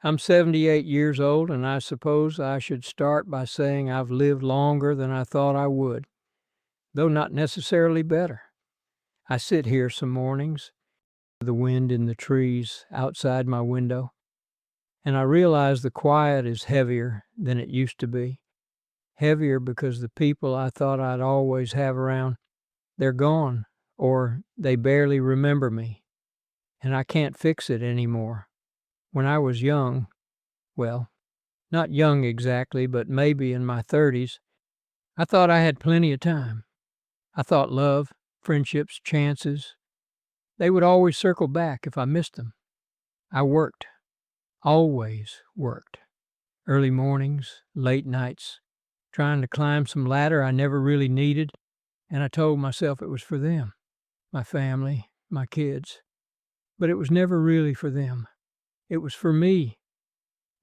I'm 78 years old, and I suppose I should start by saying I've lived longer than I thought I would, though not necessarily better. I sit here some mornings, the wind in the trees outside my window, and I realize the quiet is heavier than it used to be. Heavier because the people I thought I'd always have around, they're gone, or they barely remember me, and I can't fix it anymore. When I was young, well, not young exactly, but maybe in my 30s, I thought I had plenty of time. I thought love, friendships, chances, they would always circle back if I missed them. I worked, always worked. Early mornings, late nights, trying to climb some ladder I never really needed, and I told myself it was for them, my family, my kids. But it was never really for them. It was for me,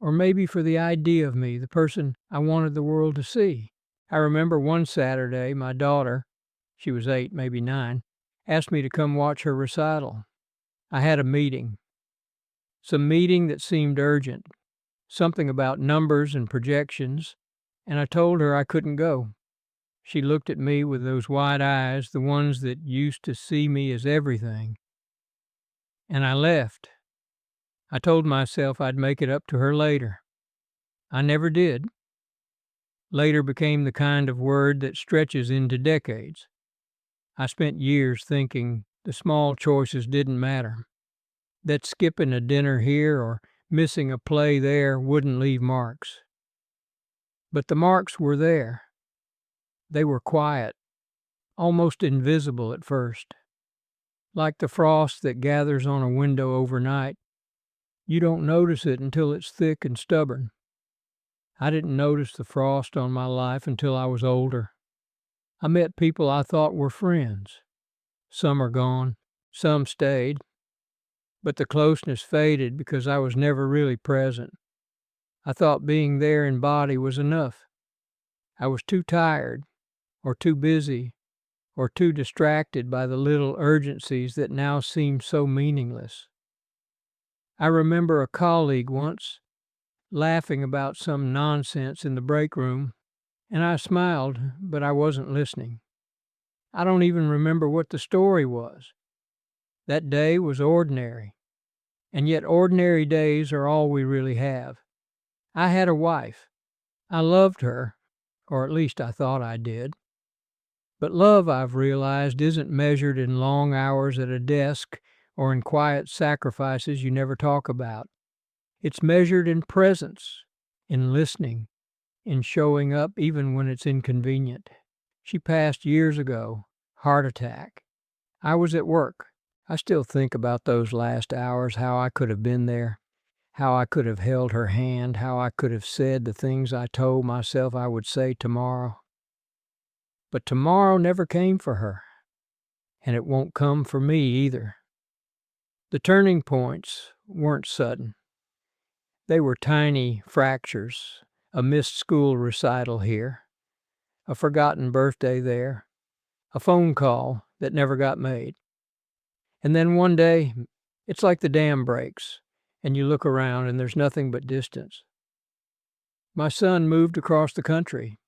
or maybe for the idea of me, the person I wanted the world to see. I remember one Saturday, my daughter, she was 8, maybe 9, asked me to come watch her recital. I had a meeting, some meeting that seemed urgent, something about numbers and projections, and I told her I couldn't go. She looked at me with those wide eyes, the ones that used to see me as everything, and I left. I told myself I'd make it up to her later. I never did. Later became the kind of word that stretches into decades. I spent years thinking the small choices didn't matter, that skipping a dinner here or missing a play there wouldn't leave marks. But the marks were there. They were quiet, almost invisible at first. Like the frost that gathers on a window overnight, you don't notice it until it's thick and stubborn. I didn't notice the frost on my life until I was older. I met people I thought were friends. Some are gone, some stayed, but the closeness faded because I was never really present. I thought being there in body was enough. I was too tired, or too busy, or too distracted by the little urgencies that now seem so meaningless. I remember a colleague once laughing about some nonsense in the break room, and I smiled, but I wasn't listening. I don't even remember what the story was. That day was ordinary, and yet ordinary days are all we really have. I had a wife. I loved her, or at least I thought I did. But love, I've realized, isn't measured in long hours at a desk or in quiet sacrifices you never talk about. It's measured in presence, in listening, in showing up even when it's inconvenient. She passed years ago, heart attack. I was at work. I still think about those last hours, how I could have been there, how I could have held her hand, how I could have said the things I told myself I would say tomorrow. But tomorrow never came for her, and it won't come for me either. The turning points weren't sudden. They were tiny fractures, a missed school recital here, a forgotten birthday there, a phone call that never got made. And then one day, it's like the dam breaks, and you look around and there's nothing but distance. My son moved across the country.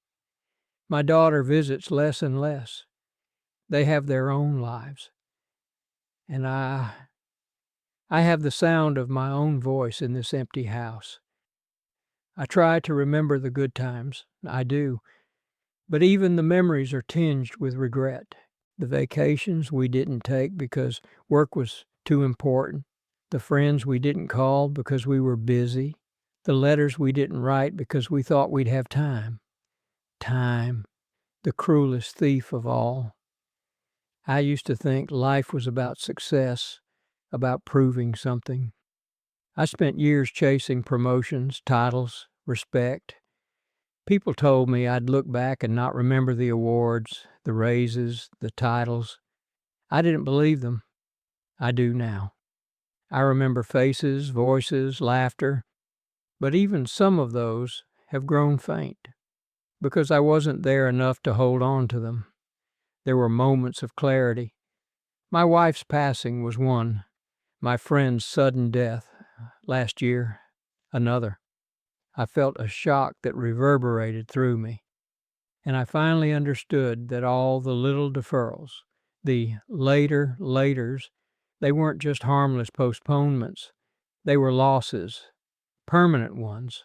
My daughter visits less and less. They have their own lives. And I have the sound of my own voice in this empty house. I try to remember the good times. I do. But even the memories are tinged with regret. The vacations we didn't take because work was too important. The friends we didn't call because we were busy. The letters we didn't write because we thought we'd have time. Time, the cruelest thief of all. I used to think life was about success, about proving something. I spent years chasing promotions, titles, respect. People told me I'd look back and not remember the awards, the raises, the titles. I didn't believe them. I do now. I remember faces, voices, laughter, but even some of those have grown faint because I wasn't there enough to hold on to them. There were moments of clarity. My wife's passing was one. My friend's sudden death last year, Another. I felt a shock that reverberated through me, and I finally understood that all the little deferrals, the laters, they weren't just harmless postponements. They were losses, permanent ones.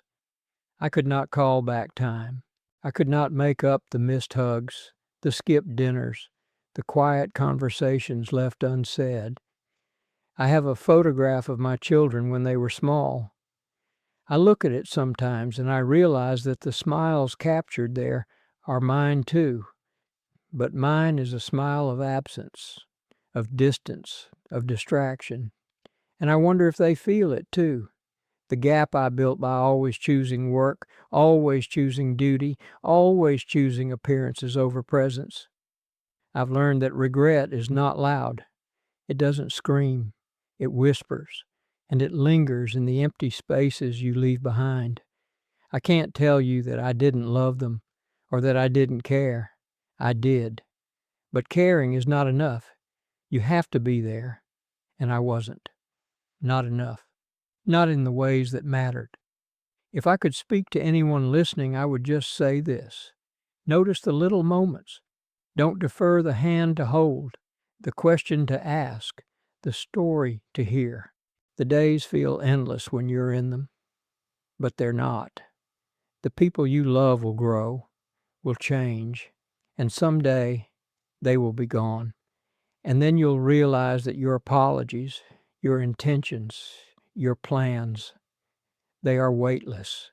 I could not call back time. I could not make up the missed hugs, the skipped dinners, the quiet conversations left unsaid. I have a photograph of my children when they were small. I look at it sometimes and I realize that the smiles captured there are mine too, but mine is a smile of absence, of distance, of distraction. And I wonder if they feel it too. The gap I built by always choosing work, always choosing duty, always choosing appearances over presence. I've learned that regret is not loud. It doesn't scream. It whispers, and it lingers in the empty spaces you leave behind. I can't tell you that I didn't love them or that I didn't care. I did. But caring is not enough. You have to be there. And I wasn't. Not enough. Not in the ways that mattered. If I could speak to anyone listening, I would just say this. Notice the little moments. Don't defer the hand to hold, the question to ask, the story to hear. The days feel endless when you're in them, but they're not. The people you love will grow, will change, and someday they will be gone. And then you'll realize that your apologies, your intentions, your plans, they are weightless.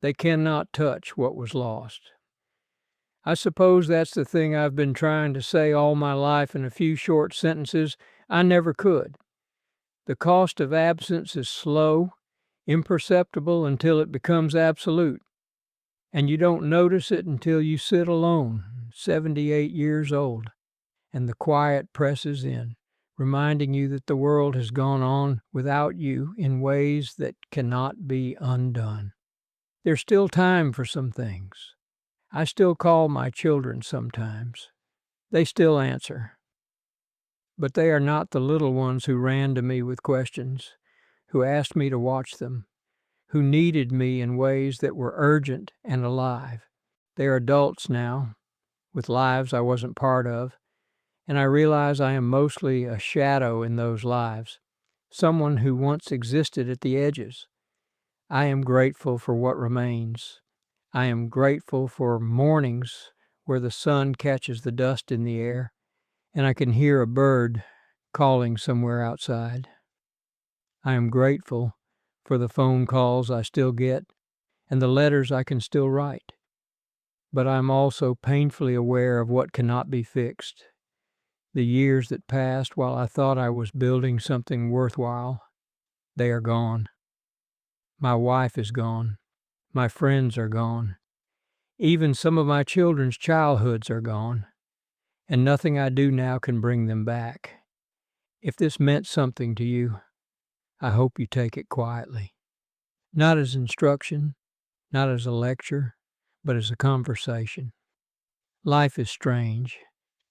They cannot touch what was lost. I suppose that's the thing I've been trying to say all my life in a few short sentences. I never could. The cost of absence is slow, imperceptible until it becomes absolute. And you don't notice it until you sit alone, 78 years old, and the quiet presses in, reminding you that the world has gone on without you in ways that cannot be undone. There's still time for some things. I still call my children sometimes. They still answer. But they are not the little ones who ran to me with questions, who asked me to watch them, who needed me in ways that were urgent and alive. They are adults now, with lives I wasn't part of, and I realize I am mostly a shadow in those lives, someone who once existed at the edges. I am grateful for what remains. I am grateful for mornings where the sun catches the dust in the air, and I can hear a bird calling somewhere outside. I am grateful for the phone calls I still get and the letters I can still write. But I am also painfully aware of what cannot be fixed. The years that passed while I thought I was building something worthwhile, they are gone. My wife is gone. My friends are gone. Even some of my children's childhoods are gone. And nothing I do now can bring them back. If this meant something to you, I hope you take it quietly. Not as instruction, not as a lecture, but as a conversation. Life is strange.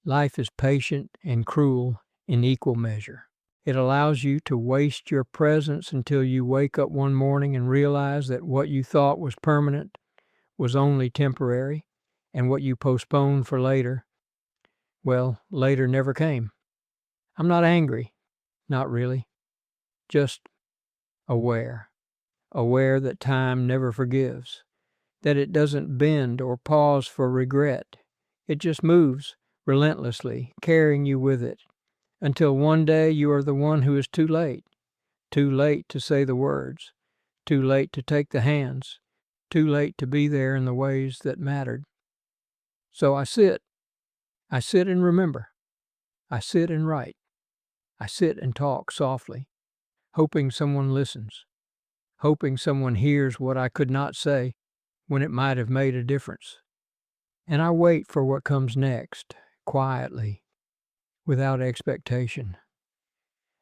Life is patient and cruel in equal measure. It allows you to waste your presence until you wake up one morning and realize that what you thought was permanent was only temporary, and what you postponed for later, well, later never came. I'm not angry, not really, just aware that time never forgives, that it doesn't bend or pause for regret. It just moves relentlessly, carrying you with it, until one day you are the one who is too late to say the words, too late to take the hands, too late to be there in the ways that mattered. So I sit and remember. I sit and write. I sit and talk softly, hoping someone listens, hoping someone hears what I could not say when it might have made a difference. And I wait for what comes next, quietly, without expectation.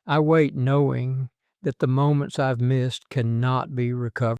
I wait knowing that the moments I've missed cannot be recovered.